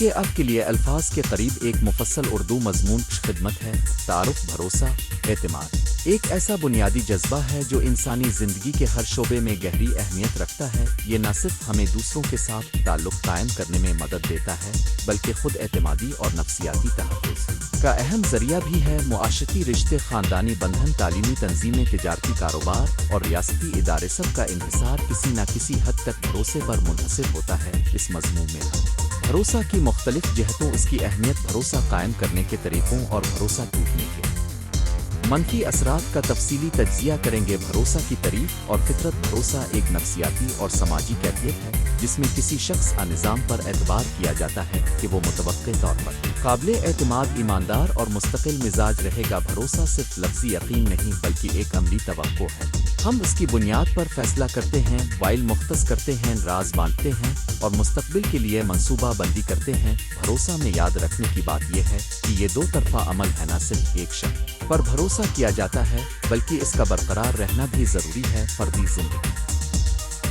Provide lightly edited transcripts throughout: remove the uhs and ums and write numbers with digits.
نیچے اب کے لیے الفاظ کے قریب ایک مفصل اردو مضمون خدمت ہے۔ تعارف، بھروسہ، اعتماد ایک ایسا بنیادی جذبہ ہے جو انسانی زندگی کے ہر شعبے میں گہری اہمیت رکھتا ہے۔ یہ نہ صرف ہمیں دوسروں کے ساتھ تعلق قائم کرنے میں مدد دیتا ہے بلکہ خود اعتمادی اور نفسیاتی تحفظ کا اہم ذریعہ بھی ہے۔ معاشرتی رشتے، خاندانی بندھن، تعلیمی تنظیمیں، تجارتی کاروبار اور ریاستی ادارے سب کا انحصار کسی نہ کسی حد تک بھروسے پر منحصر ہوتا ہے۔ اس مضمون میں بھروسہ کی مختلف جہتوں، اس کی اہمیت، بھروسہ قائم کرنے کے طریقوں اور بھروسہ ٹوٹنے کے منفی اثرات کا تفصیلی تجزیہ کریں گے۔ بھروسہ کی تعریف اور فطرت۔ بھروسہ ایک نفسیاتی اور سماجی کیفیت ہے جس میں کسی شخص کا نظام پر اعتبار کیا جاتا ہے کہ وہ متوقع طور پر قابل اعتماد، ایماندار اور مستقل مزاج رہے گا۔ بھروسہ صرف لفظی یقین نہیں بلکہ ایک عملی توقع ہے۔ ہم اس کی بنیاد پر فیصلہ کرتے ہیں، وائل مختص کرتے ہیں، راز بانٹتے ہیں اور مستقبل کے لیے منصوبہ بندی کرتے ہیں۔ بھروسہ میں یاد رکھنے کی بات یہ ہے کہ یہ دو طرفہ عمل ہے۔ نہ صرف ایک شخص پر بھروسہ کیا جاتا ہے بلکہ اس کا برقرار رہنا بھی ضروری ہے۔ فردی زندگی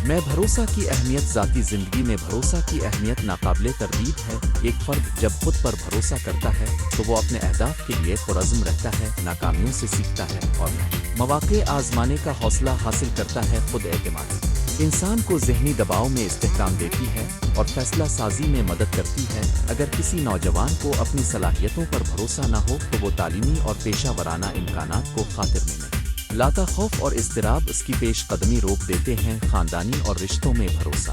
میں بھروسہ کی اہمیت۔ ذاتی زندگی میں بھروسہ کی اہمیت ناقابل تردید ہے۔ ایک فرد جب خود پر بھروسہ کرتا ہے تو وہ اپنے اہداف کے لیے پرعزم رہتا ہے، ناکامیوں سے سیکھتا ہے اور مواقع آزمانے کا حوصلہ حاصل کرتا ہے۔ خود اعتمادی انسان کو ذہنی دباؤ میں استحکام دیتی ہے اور فیصلہ سازی میں مدد کرتی ہے۔ اگر کسی نوجوان کو اپنی صلاحیتوں پر بھروسہ نہ ہو تو وہ تعلیمی اور پیشہ ورانہ امکانات کو خاطر میں نہیں لاتا۔ خوف اور اضطراب اس کی پیش قدمی روک دیتے ہیں۔ خاندانی اور رشتوں میں بھروسہ۔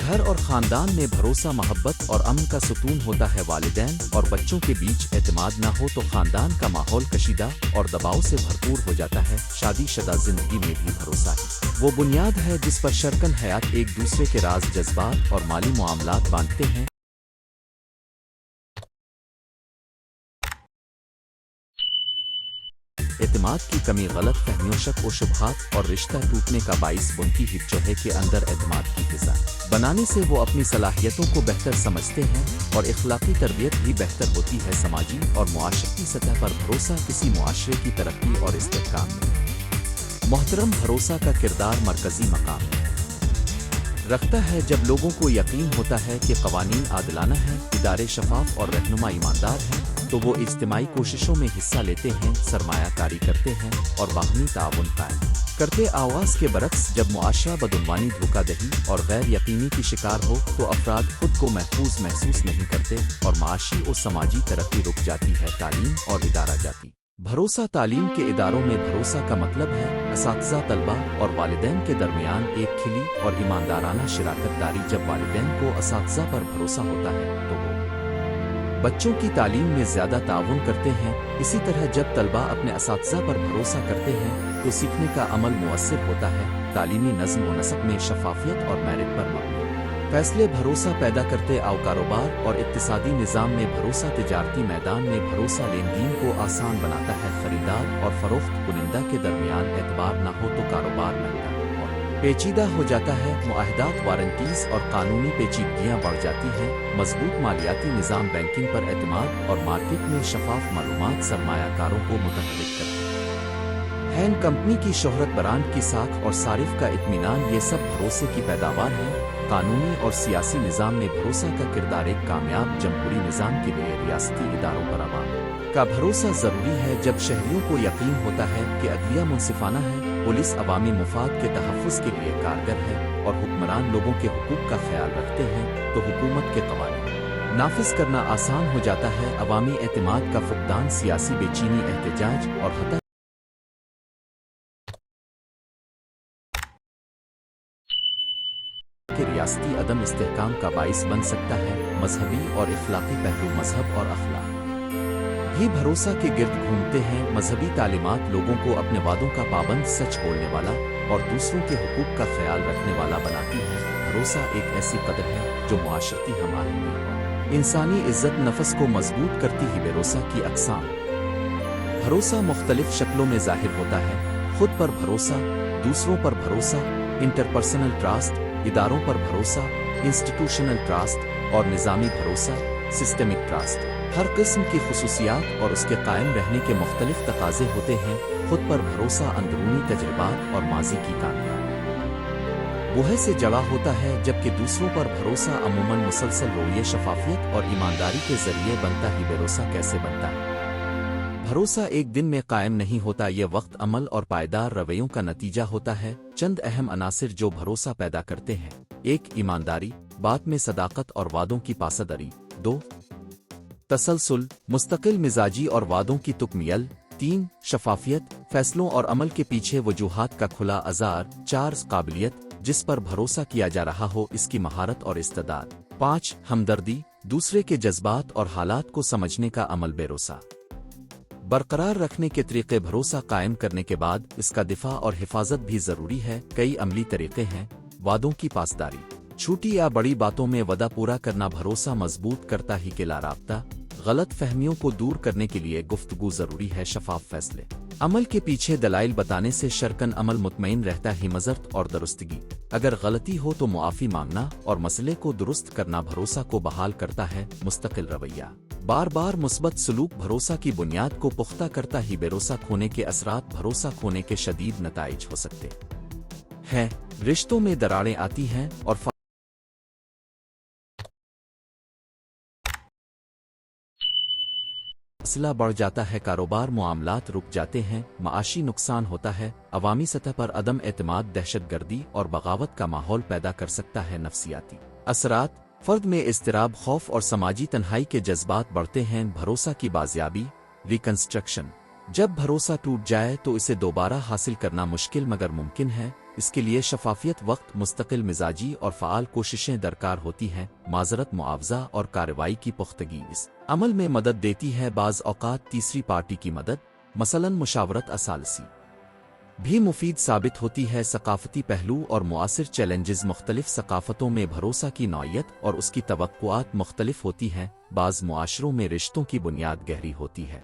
گھر اور خاندان میں بھروسہ محبت اور امن کا ستون ہوتا ہے۔ والدین اور بچوں کے بیچ اعتماد نہ ہو تو خاندان کا ماحول کشیدہ اور دباؤ سے بھرپور ہو جاتا ہے۔ شادی شدہ زندگی میں بھی بھروسہ ہی وہ بنیاد ہے جس پر شریکان حیات ایک دوسرے کے راز، جذبات اور مالی معاملات بانٹتے ہیں۔ اعتماد کی کمی غلط فہمیوں، شک و شبہات اور رشتہ ٹوٹنے کا باعث بنتی ہے۔ چوہے کے اندر اعتماد کی فضا بنانے سے وہ اپنی صلاحیتوں کو بہتر سمجھتے ہیں اور اخلاقی تربیت بھی بہتر ہوتی ہے۔ سماجی اور معاشرتی سطح پر بھروسہ کسی معاشرے کی ترقی اور استحکام میں محترم بھروسہ کا کردار مرکزی مقام رکھتا ہے۔ جب لوگوں کو یقین ہوتا ہے کہ قوانین عادلانہ ہیں، ادارے شفاف اور رہنما ایماندار ہیں تو وہ اجتماعی کوششوں میں حصہ لیتے ہیں، سرمایہ کاری کرتے ہیں اور باہمی تعاون قائم کرتے۔ آواز کے برعکس جب معاشرہ بدعنوانی، دھوکہ دہی اور غیر یقینی کی شکار ہو تو افراد خود کو محفوظ محسوس نہیں کرتے اور معاشی اور سماجی ترقی رک جاتی ہے۔ تعلیم اور ادارہ جاتی بھروسہ۔ تعلیم کے اداروں میں بھروسہ کا مطلب ہے اساتذہ، طلبہ اور والدین کے درمیان ایک کھلی اور ایماندارانہ شراکت داری۔ جب والدین کو اساتذہ پر بھروسہ ہوتا ہے تو وہ بچوں کی تعلیم میں زیادہ تعاون کرتے ہیں۔ اسی طرح جب طلبہ اپنے اساتذہ پر بھروسہ کرتے ہیں تو سیکھنے کا عمل مؤثر ہوتا ہے۔ تعلیمی نظم و نسق میں شفافیت اور میرٹ پر مبنی فیصلے بھروسہ پیدا کرتے۔ کاروبار اور اقتصادی نظام میں بھروسہ۔ تجارتی میدان میں بھروسہ لین دین کو آسان بناتا ہے۔ خریدار اور فروخت کنندہ کے درمیان اعتبار نہ ہو تو کاروبار مہنگا اور پیچیدہ ہو جاتا ہے۔ معاہدات، وارنٹیز اور قانونی پیچیدگیاں بڑھ جاتی ہیں۔ مضبوط مالیاتی نظام، بینکنگ پر اعتماد اور مارکیٹ میں شفاف معلومات سرمایہ کاروں کو متحرک کرتی ہے۔ کمپنی کی شہرت، برانڈ کی ساکھ اور صارف کا اطمینان، یہ سب بھروسے کی پیداوار ہیں۔ قانونی اور سیاسی نظام میں بھروسہ کا کردار۔ ایک کامیاب جمہوری نظام کے لیے ریاستی اداروں پر عوام کا بھروسہ ضروری ہے۔ جب شہریوں کو یقین ہوتا ہے کہ عدلیہ منصفانہ ہے، پولیس عوامی مفاد کے تحفظ کے لیے کارگر ہے اور حکمران لوگوں کے حقوق کا خیال رکھتے ہیں تو حکومت کے قوانین نافذ کرنا آسان ہو جاتا ہے۔ عوامی اعتماد کا فقدان سیاسی بے چینی، احتجاج اور حتی کہ ریاستی عدم استحکام کا باعث بن سکتا ہے۔ مذہبی اور اخلاقی پہلو۔ مذہب اور اخلاق بھی بھروسہ کے گرد گھومتے ہیں۔ مذہبی تعلیمات لوگوں کو اپنے وعدوں کا پابند، سچ بولنے والا اور دوسروں کے حقوق کا خیال رکھنے والا بناتی ہے۔ بھروسہ ایک ایسی قدر ہے جو معاشرتی ہم آہنگی اور انسانی عزت نفس کو مضبوط کرتی ہے۔ بھروسہ کی اقسام۔ بھروسہ مختلف شکلوں میں ظاہر ہوتا ہے۔ خود پر بھروسہ، دوسروں پر بھروسہ، انٹرپرسنل ٹرسٹ، اداروں پر بھروسہ، انسٹیٹیوشنل ٹرسٹ اور نظامی بھروسہ، سسٹمک ٹرسٹ۔ ہر قسم کی خصوصیات اور اس کے قائم رہنے کے مختلف تقاضے ہوتے ہیں۔ خود پر بھروسہ اندرونی تجربات اور ماضی کی کامیاب बूहे से जड़ा होता है, जबकि दूसरों पर भरोसा अमूमन मुसलसल रोये शफाफियत और ईमानदारी के जरिए बनता ही भरोसा कैसे बनता है? भरोसा एक दिन में कायम नहीं होता, ये वक्त, अमल और पायदार रवैयों का नतीजा होता है। चंद अहम अनासिर जो भरोसा पैदा करते हैं: 1. ईमानदारी, बात में सदाकत और वादों की पासदारी। 2. तसलसल, मुस्तकिल मिजाजी और वादों की तुकमियल। 3. शफाफियत, फैसलों और अमल के पीछे वजूहात का खुला अज़ार। 4. काबिलियत, जिस पर भरोसा किया जा रहा हो इसकी महारत और इस्तेदाद। 5. हमदर्दी, दूसरे के जज्बात और हालात को समझने का अमल। भरोसा बरकरार रखने के तरीके: भरोसा कायम करने के बाद इसका दिफा और हिफाजत भी जरूरी है। कई अमली तरीके हैं। वादों की पासदारी, छोटी या बड़ी बातों में वदा पूरा करना भरोसा मजबूत करता ही के ला राब्ता। गलत फहमियों को दूर करने के लिए गुफ्तगू जरूरी है। शफाफ फैसले, अमल के पीछे दलाइल बताने से शरकन अमल मुतमईन रहता ही। मज़रत और दुरुस्तगी, अगर गलती हो तो मुआफ़ी मांगना और मसले को दुरुस्त करना भरोसा को बहाल करता है। मुस्तकिल रवैया, बार बार मुस्बत सलूक भरोसा की बुनियाद को पुख्ता करता ही। भरोसा खोने के असरात: भरोसा खोने के शदीद नताइज हो सकते हैं। रिश्तों में दरारें आती हैं और फासला बढ़ जाता है। कारोबार मुआमलात रुक जाते हैं। माशी नुकसान होता है। अवामी सतह पर अदम एतमाद, दहशतगर्दी और बगावत का माहौल पैदा कर सकता है। नफसियाती असरात: फर्द में इज़्तिराब, खौफ और समाजी तन्हाई के जज्बात बढ़ते हैं। भरोसा की बाजियाबी, रिकंस्ट्रक्शन, जब भरोसा टूट जाए तो इसे दोबारा हासिल करना मुश्किल मगर मुमकिन है। इसके लिए शफाफियत, वक्त, मुस्तकिल मिजाजी और फ़आल कोशिशें दरकार होती हैं। माज़रत, मुआवजा और कार्रवाई की पुख्तगी इस अमल में मदद देती है। बाज़ औक़ात तीसरी पार्टी की मदद, मसलन मुशावरत असालसी, भी मुफीद साबित होती है। सकाफ़ती पहलू और मुआसिर चैलेंजेस: मुख्तलिफ सकाफ़तों में भरोसा की नौइयत और उसकी तवक्कुआत मुख्तलिफ होती हैं। बाज़ मुआशरों में रिश्तों की बुनियाद गहरी होती है,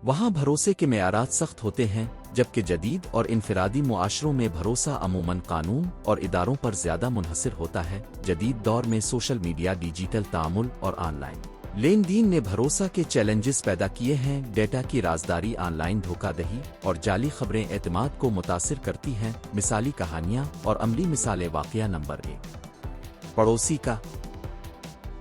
वहाँ भरोसे के मेयारात सख्त होते हैं, जबकि जदीद और इनफरादी मुआशरों में भरोसा अमूमन कानून और इदारों पर ज़्यादा मुनहसर होता है। जदीद दौर में सोशल मीडिया, डिजिटल तामुल और ऑनलाइन लेन देन ने भरोसा के चैलेंजेस पैदा किए हैं। डेटा की राजदारी, ऑनलाइन धोखाधड़ी और जाली खबरें एतमाद को मुतासिर करती हैं। मिसाली कहानियाँ और अमली मिसालें। वाक़या नंबर 1, पड़ोसी का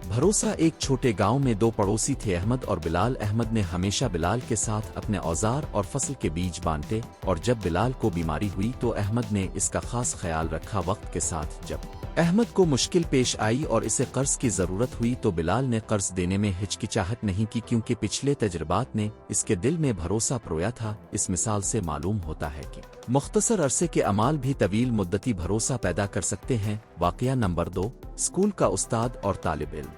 भरोसा। एक छोटे गांव में 2 पड़ोसी थे, अहमद और बिलाल। अहमद ने हमेशा बिलाल के साथ अपने औजार और फसल के बीज बांटे, और जब बिलाल को बीमारी हुई तो अहमद ने इसका खास ख्याल रखा। वक्त के साथ जब अहमद को मुश्किल पेश आई और इसे कर्ज की ज़रूरत हुई तो बिलाल ने कर्ज देने में हिचकिचाहट नहीं की, क्योंकि पिछले तजर्बात ने इसके दिल में भरोसा परोया था। इस मिसाल से मालूम होता है कि मुख्तसर अरसे के अमाल भी तवील मुद्दती भरोसा पैदा कर सकते हैं। वाक़या नंबर 2, स्कूल का उस्ताद और तालिब इल्म।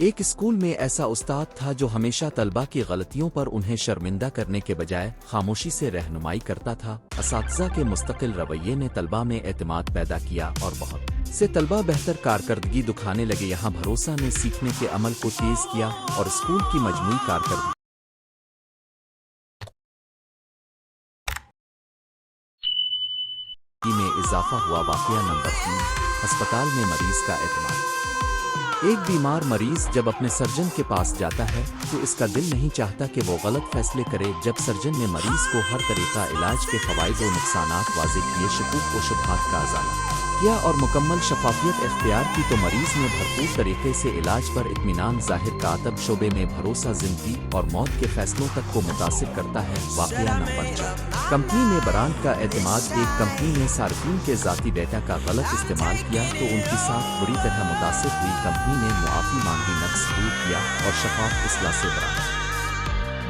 एक स्कूल में ऐसा उस्ताद था जो हमेशा तलबा की गलतियों पर उन्हें शर्मिंदा करने के बजाय खामोशी से रहनुमाई करता था। असातिज़ा के मुस्तकिल रवैये ने तलबा में एतमाद पैदा किया और बहुत से तलबा बेहतर कारकर्दगी दिखाने लगे। यहाँ भरोसा ने सीखने के अमल को तेज किया और स्कूल की मजमूई कारकर्दगी में इजाफा हुआ। वाक़या नंबर 3, अस्पताल में मरीज का एतमाद। एक बीमार मरीज जब अपने सर्जन के पास जाता है तो इसका दिल नहीं चाहता कि वो गलत फैसले करे। जब सर्जन ने मरीज को हर तरीका इलाज के फ़वाइद और नुकसानात वाज़ेह किए, शुकूक व शुबहात का अज़ाला किया और मुकम्मल शफाफियत इख्तियार की तो मरीज ने भरपूर तरीके से इलाज पर इत्मीनान ज़ाहिर का। अतब शोबे में भरोसा ज़िंदगी और मौत के फैसलों तक को मुतासिर करता है। वाक़या नंबर 4, कंपनी में ब्रांड का एतमाद। एक कंपनी ने सार्फिन के ज़ाती डेटा का गलत इस्तेमाल किया तो उनकी साख बुरी तरह मुतासिर हुई। कंपनी ने मुआफ़ी मांगी, नक्स दूर किया और शफाफ इस्लाह से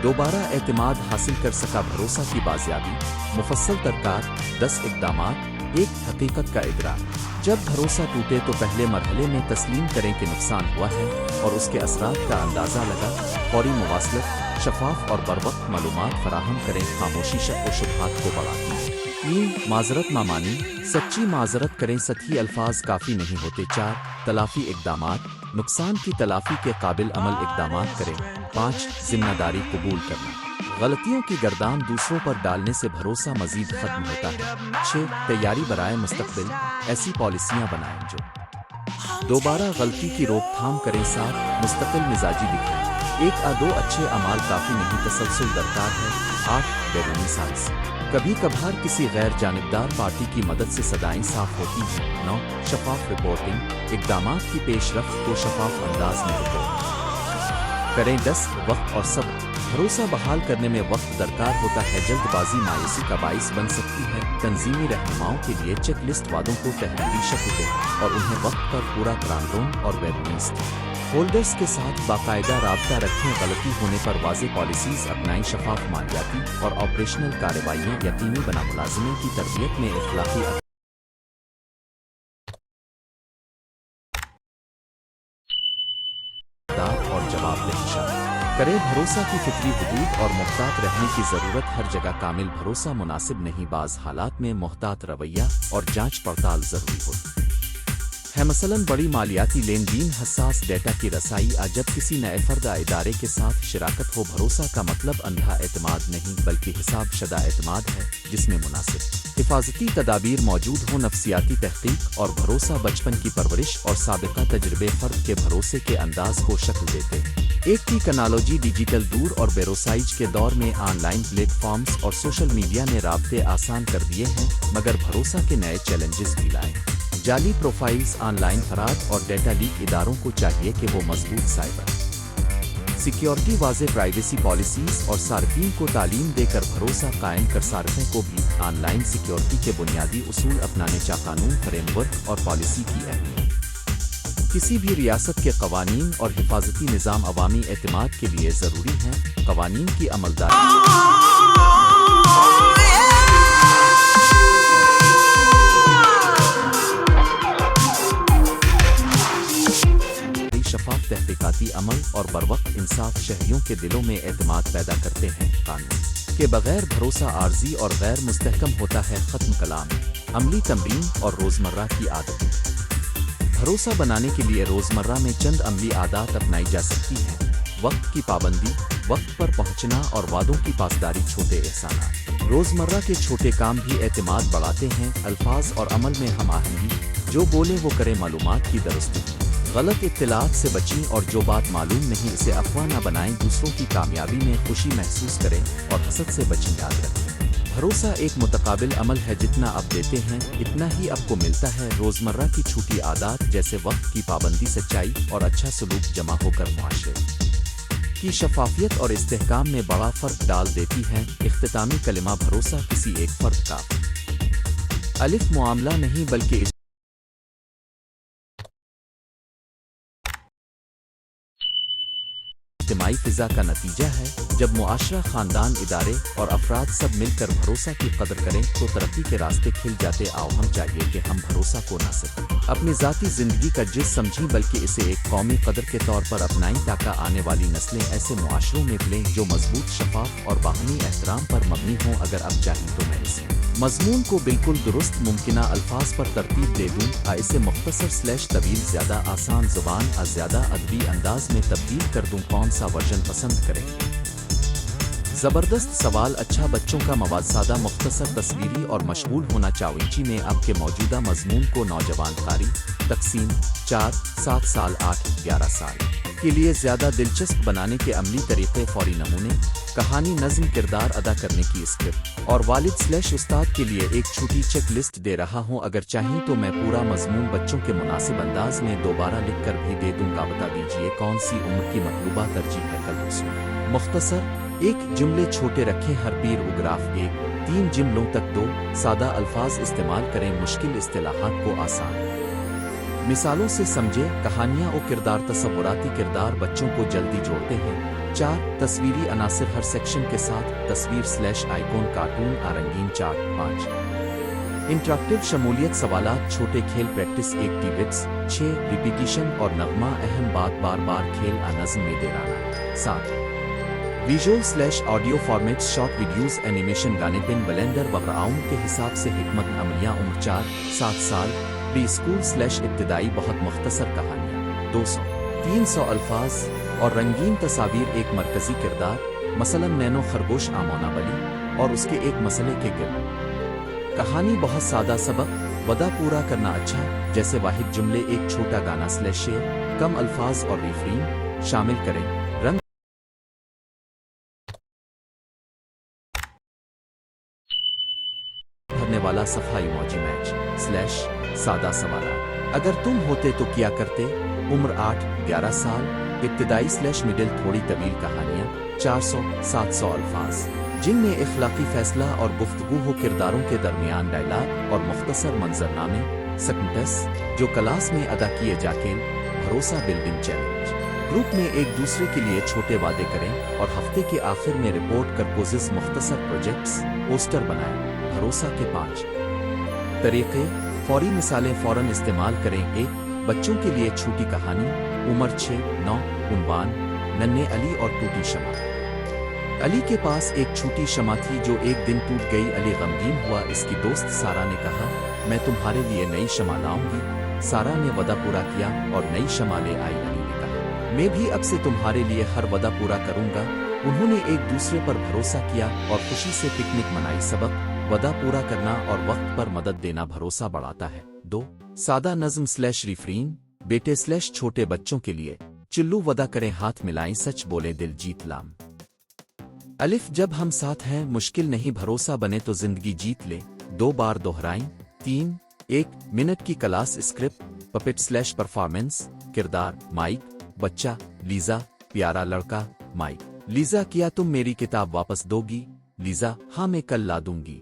दोबारा एतमाद हासिल कर सका। भरोसा की बाजियाबी, मुफस्सल तरकार, 10 इक़दामात। एक हकीकत का इदराक, जब भरोसा टूटे तो पहले मरहले में तस्लीम करें कि नुकसान हुआ है और उसके असरात का अंदाज़ा लगा। फौरी मुवासलत, शफाफ और बरवक्त मालूमात फराहम करें। खामोशी शक व शुबहात को बढ़ाती है। 3, माज़रत मामानी, सच्ची माज़रत करें, सतही अल्फाज काफ़ी नहीं होते। 4, तलाफ़ी इक़दामात, नुकसान की तलाफ़ी के काबिल अमल इक़दामात करें। 5, जिम्मेदारी कबूल करना, गलतियों की गर्दान दूसरों पर डालने से भरोसा मज़ीद ख़त्म होता है। 6, तैयारी बराए मुस्तक़बिल, ऐसी पॉलिसियाँ बनाएं जो दोबारा गलती की रोकथाम करें। 7, मुस्तकिल मिजाजी दिखाएं, 1 या 2 अच्छे अमाल काफ़ी नहीं, तसलसल दरकार है। 8, बैरूनी साज़ कभी कभार किसी गैर जानबदार पार्टी की मदद से सदाएं साफ होती हैं। 9 शफाफ रिपोर्टिंग, इक़दामात की पेशरफ्त को शफाफ अंदाज में रिपोर्ट करें। 10 वक्त और सब्र, भरोसा बहाल करने में वक्त दरकार होता है। जल्दबाजी मायूसी का बाइस बन सकती है। तंजीमी रहनुमाओं के लिए चेक लिस्ट वादों को तहरीरी शक्ल दें और उन्हें वक्त पर पूरा करान और वेबलिस्ट होल्डर्स के साथ बाकायदा राबता रखें। गलती होने पर वाज़ेह पॉलिसीज़ अपनाएं। शफाफ मालियाती और ऑपरेशनल कार्रवाइयाँ यकीनी बना। मुलाजिमीन की तरबियत में इखलाकी और जवाबदेही शामिल करें। भरोसा की फितरी हदूद और मुहतात रहने की ज़रूरत। हर जगह कामिल भरोसा मुनासिब नहीं। बाज़ हालात में मुहतात रवैया और जांच पड़ताल ज़रूरी होती है। मसलन बड़ी मालियाती लेन देन, हसास डेटा की रसाई। जब किसी नए फर्द इदारे के साथ शिराकत हो, भरोसा का मतलब अंधा एतमाद नहीं बल्कि हिसाब शदा एतमाद है जिसमें मुनासिब हिफाजती तदाबीर मौजूद हो। नफसियाती तहकीक और भरोसा बचपन की परवरिश और साबिका तजर्बे फर्द के भरोसे के अंदाज को शक्ल देते हैं। एक की एनालॉजी डिजिटल दूर और बेरोसाइज के दौर में ऑनलाइन प्लेटफॉर्म्स और सोशल मीडिया ने राब्ते आसान कर दिए हैं, मगर भरोसा के नए चैलेंजेस भी लाए। जाली प्रोफाइल्स, ऑनलाइन फराड और डेटा लीक। इदारों को चाहिए कि वो मजबूत साइबर सिक्योरिटी, वाज़ेह प्राइवेसी पॉलिसीज़ और सार्फिन को तालीम देकर भरोसा कायम कर। सार्फिन को भी ऑनलाइन सिक्योरिटी के बुनियादी उसूल अपनाने चाहिए। कानून, फ्रेमवर्क और पॉलिसी की अहमियत। किसी भी रियासत के कवानीन और हिफाजती निज़ाम अवामी एतमाद के लिए ज़रूरी हैं। कवानीन की अमलदारी शफाफ तहकीकाती अमल और बरवक्त इंसाफ शहरियों के दिलों में एतमाद पैदा करते हैं। कानून के बगैर भरोसा आर्जी और गैर मुस्तहकम होता है। ख़त्म कलाम, अमली तमरीन और रोज़मर्रा की आदतें। भरोसा बनाने के लिए रोज़मर्रा में चंद अमली आदत अपनाई जा सकती हैं। वक्त की पाबंदी, वक्त पर पहुंचना और वादों की पासदारी। छोटे एहसानात, रोज़मर्रा के छोटे काम भी एतमाद बढ़ाते हैं। अल्फाज और अमल में हम आहंगी, जो बोले वो करे। मालूमात की दुरुस्ती, गलत इत्तलात से बचें और जो बात मालूम नहीं उसे अफवाह न बनाएं। दूसरों की कामयाबी में खुशी महसूस करें और हसद से बचें। याद रखें, भरोसा एक मुतकाबिल अमल है। जितना आप देते हैं इतना ही आपको मिलता है। रोज़मर्रा की छोटी आदत जैसे वक्त की पाबंदी, सच्चाई और अच्छा सलूक जमा होकर मुआशरे की शफाफियत और इस्तेहकाम में बड़ा फ़र्क डाल देती हैं। इख्तितामी कलिमा, भरोसा किसी एक फ़र्द का अलिफ मामला नहीं बल्कि इज्तिमाई फ़िज़ा का नतीजा है। जब मुआशरा, ख़ानदान, इदारे और अफराद सब मिलकर भरोसा की कदर करें तो तरक्की के रास्ते खिल जाते। आओ हम चाहिए कि हम भरोसा को न सिर्फ अपनी ज़ाती ज़िंदगी का जिज़ समझें बल्कि इसे एक कौमी कदर के तौर पर अपनाएं, ताकि आने वाली नस्लें ऐसे मुआशरों में पलें जो मजबूत, शफाफ और बाहमी एहतराम पर मबनी हों। अगर अब चाहें तो मैं इस मजमून को बिल्कुल दुरुस्त मुमकिना अल्फाज पर तरतीब दे दूँ। इसे मुख्तसर / तवील, ज़्यादा आसान ज़ुबान ज़्यादा अदबी अंदाज में तब्दील कर दूँ। कौन सा वर्जन पसंद करें? ज़बरदस्त सवाल। अच्छा, बच्चों का मवाद सादा, मुख्तसर, तस्वीरी और मशगूल होना चाहिए। में आपके मौजूदा मजमून को नौजवान कारी तकसीम 4, 7 साल, 8, 11 साल के लिए ज़्यादा दिलचस्प बनाने के अमली तरीक़े। फौरी नमूने, कहानी, नज़्म, किरदार अदा करने की स्क्रिप्ट और वालिद / उस्ताद के लिए एक छोटी चेक लिस्ट दे रहा हूँ। अगर चाहें तो मैं पूरा मजमून बच्चों के मुनासिब अंदाज में दोबारा लिख कर भी दे दूँगा। बता दीजिए कौन सी उम्र की मतलूबा तरजीह है। कल हुस्न मुख्तसर, 1 जुमले छोटे रखें। हर पैराग्राफ 1, 3 जुमलों तक 2 सादा अल्फाज इस्तेमाल करें। मुश्किल इस्तिलाहात को आसान मिसालों से समझे। कहानियाँ और किरदार, तस्वुराती किरदार बच्चों को जल्दी जोड़ते हैं। 4 तस्वीरी अनासिर, हर सेक्शन के साथ तस्वीर / आइकॉन, कार्टून, रंगीन चार्ट। 5 इंटरैक्टिव शमूलियत, सवालात, छोटे खेल, प्रैक्टिस एक्टिविटीज। 6 रिपीटिशन और नगमा, अहम बात बार बार खेल नज़्म में दोहराना। 7 visual / audio format, short videos, animation, गाने, पिन, ब्लेंडर वगैरह के हिसाब से। हिकमत अमलियाँ, उम्र 4, 7 साल, प्री स्कूल / इब्तिदाई। बहुत मुख्तसर कहानियाँ, 200, 300 अल्फाज और रंगीन तस्वीर। एक मरकजी किरदार, मसलन नैनो खरगोश आमोना बली और उसके एक मसले के गिर। कहानी बहुत सादा। सबक, वदा पूरा करना अच्छा, जैसे वाहिद जुमले, एक छोटा गाना / शेर। कम अल्फाज और रिफ्रेन शामिल करें। रंग वाला सफ़ा इमोजी मैच स्लैश सादा सवाल। अगर तुम होते तो क्या करते? उम्र 8-11 साल, इब्तिदाई स्लैश मिडिल, थोड़ी तवील कहानियाँ, 400-700 अल्फाज जिनमें इखलाकी फैसला और गुफ्तगू हो, किरदारों के दरमियान डायलॉग और मुख्तसर मंजरनामे, सेंटेंस जो क्लास में अदा किए जाके, भरोसा बिल्डिंग चैलेंज। ग्रुप में एक दूसरे के लिए छोटे वादे करें और हफ्ते के आखिर में रिपोर्ट कर कोजिस, मुख्तसर प्रोजेक्ट्स, पोस्टर बनाएं। भरोसा के 5 तरीके, फौरी मिसालें फ़ौरन इस्तेमाल करें। 1 बच्चों के लिए छोटी कहानी, उम्र 6-9, उन्वान नन्हे अली और टूटी शमा। अली के पास एक छोटी शमा थी जो एक दिन टूट गई। अली गमगीन हुआ। इसकी दोस्त सारा ने कहा, मैं तुम्हारे लिए नई शमा लाऊंगी। सारा ने वदा पूरा किया और नई शमा ले आई। अली ने कहा, मैं भी अब से तुम्हारे लिए हर वदा पूरा करूंगा। उन्होंने एक दूसरे पर भरोसा किया और खुशी से पिकनिक मनाई। सबक, वदा पूरा करना और वक्त पर मदद देना भरोसा बढ़ाता है। 2 सादा नज़्म स्लैश रिफ्रीन, बेटे स्लैश छोटे बच्चों के लिए, चिल्लू वदा करें, हाथ मिलाएं, सच बोले, दिल जीत लाम। अलिफ, जब हम साथ हैं मुश्किल नहीं, भरोसा बने तो जिंदगी जीत ले। 2 बार दोहराएं। 3 1 मिनट की class script, puppet slash performance, किरदार माइक, बच्चा लीजा, प्यारा लड़का माइक, लीजा, क्या तुम मेरी किताब वापस दोगी? लीजा, हाँ मैं कल ला दूंगी।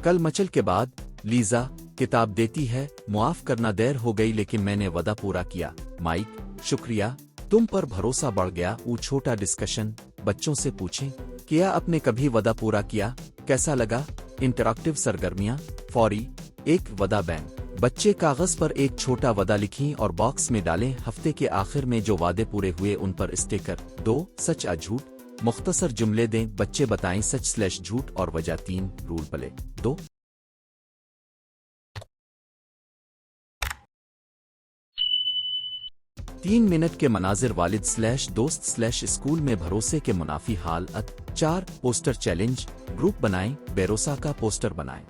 कल मचल के बाद लीजा किताब देती है, मुआफ करना, देर हो गई लेकिन मैंने वदा पूरा किया। माइक, शुक्रिया, तुम पर भरोसा बढ़ गया। वो छोटा डिस्कशन, बच्चों से पूछें, क्या आपने कभी वदा पूरा किया? कैसा लगा? इंटरैक्टिव सरगर्मियां, फौरी 1 वदा बैंक, बच्चे कागज पर एक छोटा वदा लिखें और बॉक्स में डालें। हफ्ते के आखिर में जो वादे पूरे हुए उन पर स्टिकर। 2 सच या झूठ, मुख्तसर जुमले दें, बच्चे बताएं सच स्लैश झूठ और वजह। 3 रूल प्ले। 2 3 मिनट के मनाजिर, वालिद स्लैश दोस्त स्लैश स्कूल में भरोसे के मुनाफी हालत। 4 पोस्टर चैलेंज, ग्रुप बनाएं, बेरोसा का पोस्टर बनाएं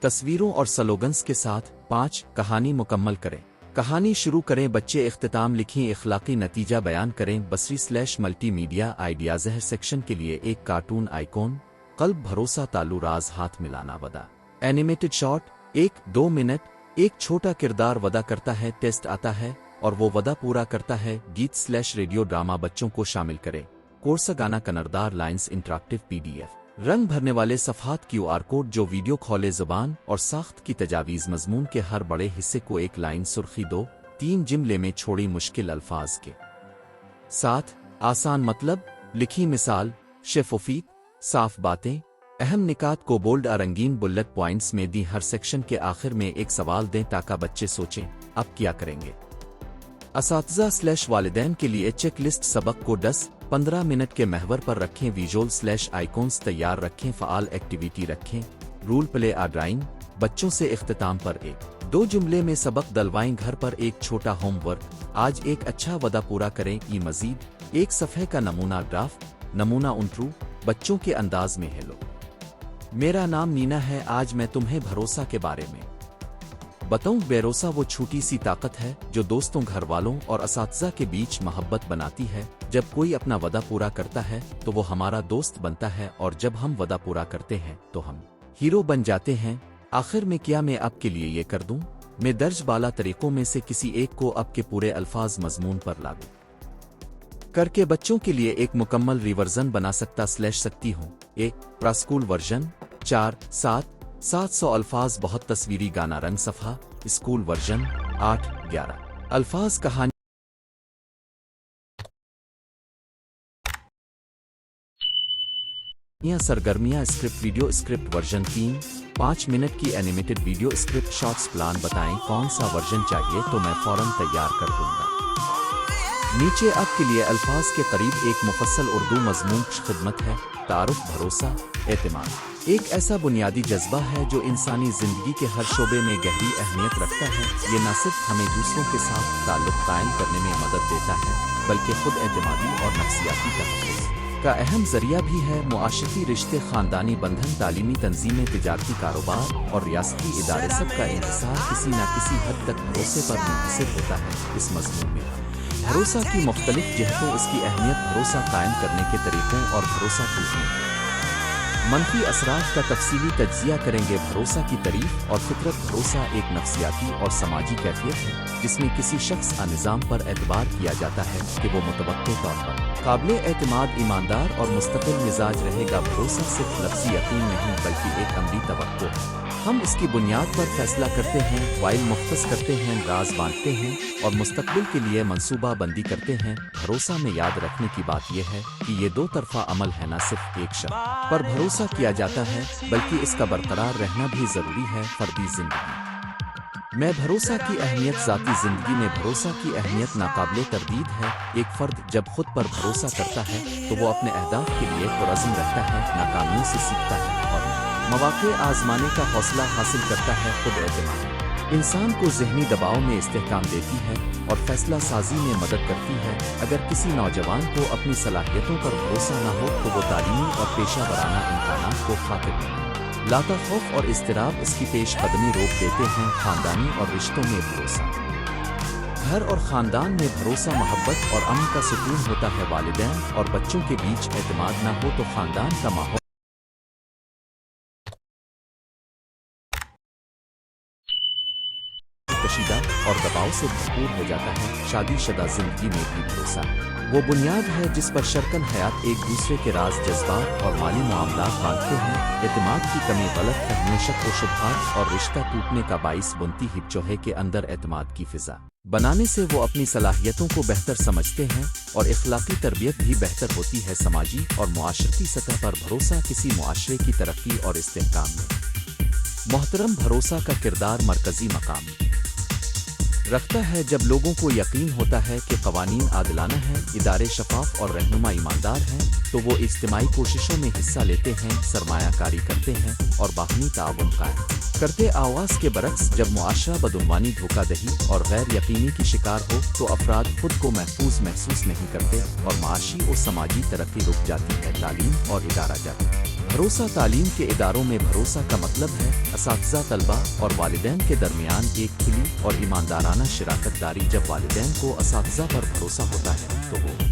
तस्वीरों और स्लोगन्स के साथ। 5 कहानी मुकम्मल करें, कहानी शुरू करें, बच्चे इख्तिताम लिखें, इखलाकी नतीजा बयान करें। बसरी स्लैश मल्टीमीडिया आइडियाज़ सेक्शन के लिए एक कार्टून आइकॉन, कल्ब, भरोसा, तालु, राज, हाथ मिलाना, वदा। एनिमेटेड शॉट, 1-2 मिनट, एक छोटा किरदार वदा करता है, टेस्ट आता है और वो वदा पूरा करता है। गीत स्लैश रेडियो ड्रामा, बच्चों को शामिल करें, कोर्स गाना, कनरदार लाइन्स, इंटरैक्टिव PDF, रंग भरने वाले सफ़हात, QR कोड जो वीडियो खोले, ज़ुबान और साख्त की तजावीज़, मजमून के हर बड़े हिस्से को एक लाइन, सुर्खी। 2-3 जुमले में छोड़ी मुश्किल अल्फाज के साथ आसान मतलब, लिखी मिसाल, शेफोफीत, साफ बातें, अहम निकात को बोल्ड और रंगीन बुलेट पॉइंट्स में दी। हर सेक्शन के आखिर में एक सवाल दें ताकि बच्चे सोचें, अब क्या करेंगे। असातिज़ा स्लैश वालिदैन के लिए चेक लिस्ट, सबक को 10-15 मिनट के महवर पर रखें, विजुअल स्लैश आइकॉन्स तैयार रखें, फ़आल एक्टिविटी रखें, रूल प्ले आ ड्राइंग, बच्चों से इख्तिताम पर 1-2 जुमले में सबक दलवाएं, घर पर एक छोटा होमवर्क, आज एक अच्छा वदा पूरा करें। मजीद 1 सफ़े का नमूना ड्राफ्ट, नमूना उन्ट्रू, बच्चों के अंदाज में, हेलो मेरा नाम नीना है, आज मैं तुम्हें भरोसा के बारे में बताऊं। बेरोसा वो छोटी सी ताकत है जो दोस्तों, घर वालों और असातिज़ा के बीच मोहब्बत बनाती है। जब कोई अपना वदा पूरा करता है तो वो हमारा दोस्त बनता है और जब हम वदा पूरा करते हैं तो हम हीरो बन जाते हैं। आखिर में क्या मैं आपके लिए ये कर दूं? मैं दर्ज बाला तरीकों में से किसी एक को आपके पूरे अल्फाज मजमून पर लागू करके बच्चों के लिए एक मुकम्मल रिवर्जन बना सकती हूँ। 1 प्रास्कूल वर्जन, 4-700 अल्फाज, बहुत तस्वीरी गाना, रंग सफ़ा, स्कूल वर्जन, 8-11 अल्फाज, कहानी सरगर्मियां, script, video script version 3-5 minute की animated video script, shorts, plan बताएं कौन सा वर्जन चाहिए तो मैं फौरन तैयार कर दूंगा। नीचे आपके लिए अल्फाज के करीब एक मुफस्सल उर्दू मजमून खिदमत है। तारुफ, भरोसा, एतमाद एक ऐसा बुनियादी जज्बा है जो इंसानी जिंदगी के हर शोबे में गहरी अहमियत रखता है। ये न सिर्फ हमें दूसरों के साथ ताल्लुक़ कायम करने में मदद देता है बल्कि खुद एतमादी और नफ्सियाती तहफ़्फ़ुज़ का अहम जरिया भी है। मुआशरती रिश्ते, ख़ानदानी बंधन, तालीमी तंजीमें, तिजारती कारोबार और रियासती इदारे, सब का इंहिसार किसी न किसी हद तक भरोसे पर मुनहसर होता है। इस मज़मून में भरोसा की मुख्तलिफ जहतों, इसकी अहमियत, भरोसा कायम करने के तरीक़ों और भरोसा टूटने منفی اثرات کا تفصیلی تجزیہ کریں گے۔ بھروسہ کی تعریف اور فطرت۔ بھروسہ ایک نفسیاتی اور سماجی کیفیت ہے جس میں کسی شخص کا نظام پر اعتبار کیا جاتا ہے کہ وہ متوقع طور پر قابل اعتماد، ایماندار اور مستقل مزاج رہے گا۔ بھروسہ صرف لفظی یقین نہیں بلکہ ایک عملی توقع ہے۔ ہم اس کی بنیاد پر فیصلہ کرتے ہیں، فائل مختص کرتے ہیں، راز بانٹتے ہیں اور مستقبل کے لیے منصوبہ بندی کرتے ہیں۔ بھروسہ میں یاد رکھنے کی بات یہ ہے کہ یہ دو طرفہ عمل ہے، نہ صرف ایک شخص پر بھروسہ کیا جاتا ہے بلکہ اس کا برقرار رہنا بھی ضروری ہے۔ فردی زندگی میں بھروسہ کی اہمیت۔ ذاتی زندگی میں بھروسہ کی اہمیت ناقابل تردید ہے۔ ایک فرد جب خود پر بھروسہ کرتا ہے تو وہ اپنے اہداف کے لیے پرعزم رہتا ہے، ناکامیوں سے سیکھتا ہے اور مواقع آزمانے کا حوصلہ حاصل کرتا ہے۔ خود اعتماد انسان کو ذہنی دباؤ میں استحکام دیتی ہے اور فیصلہ سازی میں مدد کرتی ہے۔ اگر کسی نوجوان کو اپنی صلاحیتوں پر بھروسہ نہ ہو تو وہ تعلیمی اور پیشہ ورانہ امکانات کو خاطر نہیں لاتا۔ خوف اور اضطراب اس کی پیش قدمی روک دیتے ہیں۔ خاندانی اور رشتوں میں بھروسہ۔ گھر اور خاندان میں بھروسہ محبت اور امن کا ستون ہوتا ہے۔ والدین اور بچوں کے بیچ اعتماد نہ ہو تو خاندان کا ماحول کشیدہ اور دباؤ سے بھرپور ہو جاتا ہے۔ شادی شدہ زندگی میں بھی بھروسہ وہ بنیاد ہے جس پر شریکان حیات ایک دوسرے کے راز، جذبات اور مالی معاملات بانٹتے ہیں۔ اعتماد کی کمی غلط فہمیوں، شک و شبہات اور رشتہ ٹوٹنے کا باعث بنتی ہے۔ چوہے کے اندر اعتماد کی فضا بنانے سے وہ اپنی صلاحیتوں کو بہتر سمجھتے ہیں اور اخلاقی تربیت بھی بہتر ہوتی ہے۔ سماجی اور معاشرتی سطح پر بھروسہ کسی معاشرے کی ترقی اور استحکام میں محترم بھروسہ کا کردار مرکزی مقام رکھتا ہے۔ جب لوگوں کو یقین ہوتا ہے کہ قوانین عادلانہ ہیں، ادارے شفاف اور رہنما ایماندار ہیں تو وہ اجتماعی کوششوں میں حصہ لیتے ہیں، سرمایہ کاری کرتے ہیں اور باہمی تعاون قائم کرتے۔ آواز کے برعکس جب معاشرہ بدعنوانی، دھوکہ دہی اور غیر یقینی کی شکار ہو تو افراد خود کو محفوظ محسوس نہیں کرتے اور معاشی و سماجی ترقی رک جاتی ہے۔ تعلیم اور ادارہ جات بھروسہ۔ تعلیم کے اداروں میں بھروسہ کا مطلب ہے اساتذہ، طلباء اور والدین کے درمیان ایک کھلی اور ایماندارانہ شراکت داری۔ جب والدین کو اساتذہ پر بھروسہ ہوتا ہے تو وہ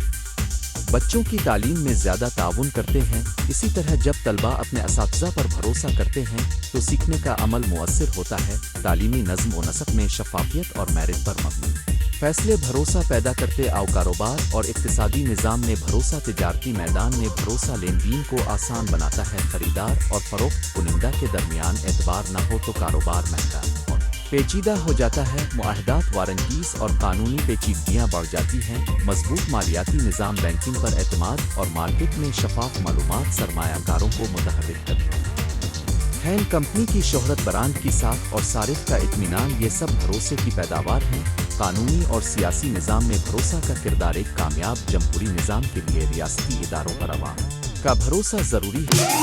بچوں کی تعلیم میں زیادہ تعاون کرتے ہیں۔ اسی طرح جب طلباء اپنے اساتذہ پر بھروسہ کرتے ہیں تو سیکھنے کا عمل مؤثر ہوتا ہے۔ تعلیمی نظم و نسق میں شفافیت اور میرٹ پر مبنی فیصلے بھروسہ پیدا کرتے۔ کاروبار اور اقتصادی نظام میں بھروسہ۔ تجارتی میدان میں بھروسہ لین دین کو آسان بناتا ہے۔ خریدار اور فروخت کنندہ کے درمیان اعتبار نہ ہو تو کاروبار مہنگا اور پیچیدہ ہو جاتا ہے۔ معاہدات، وارنٹیز اور قانونی پیچیدگیاں بڑھ جاتی ہیں۔ مضبوط مالیاتی نظام، بینکنگ پر اعتماد اور مارکیٹ میں شفاف معلومات سرمایہ کاروں کو متحرک کرتے ہیں۔ کمپنی کی شہرت، برانڈ کی ساکھ اور صارف کا اطمینان، یہ سب بھروسے کی پیداوار ہیں۔ قانونی اور سیاسی نظام میں بھروسہ کا کردار۔ ایک کامیاب جمہوری نظام کے لیے ریاستی اداروں پر عوام کا بھروسہ ضروری ہے۔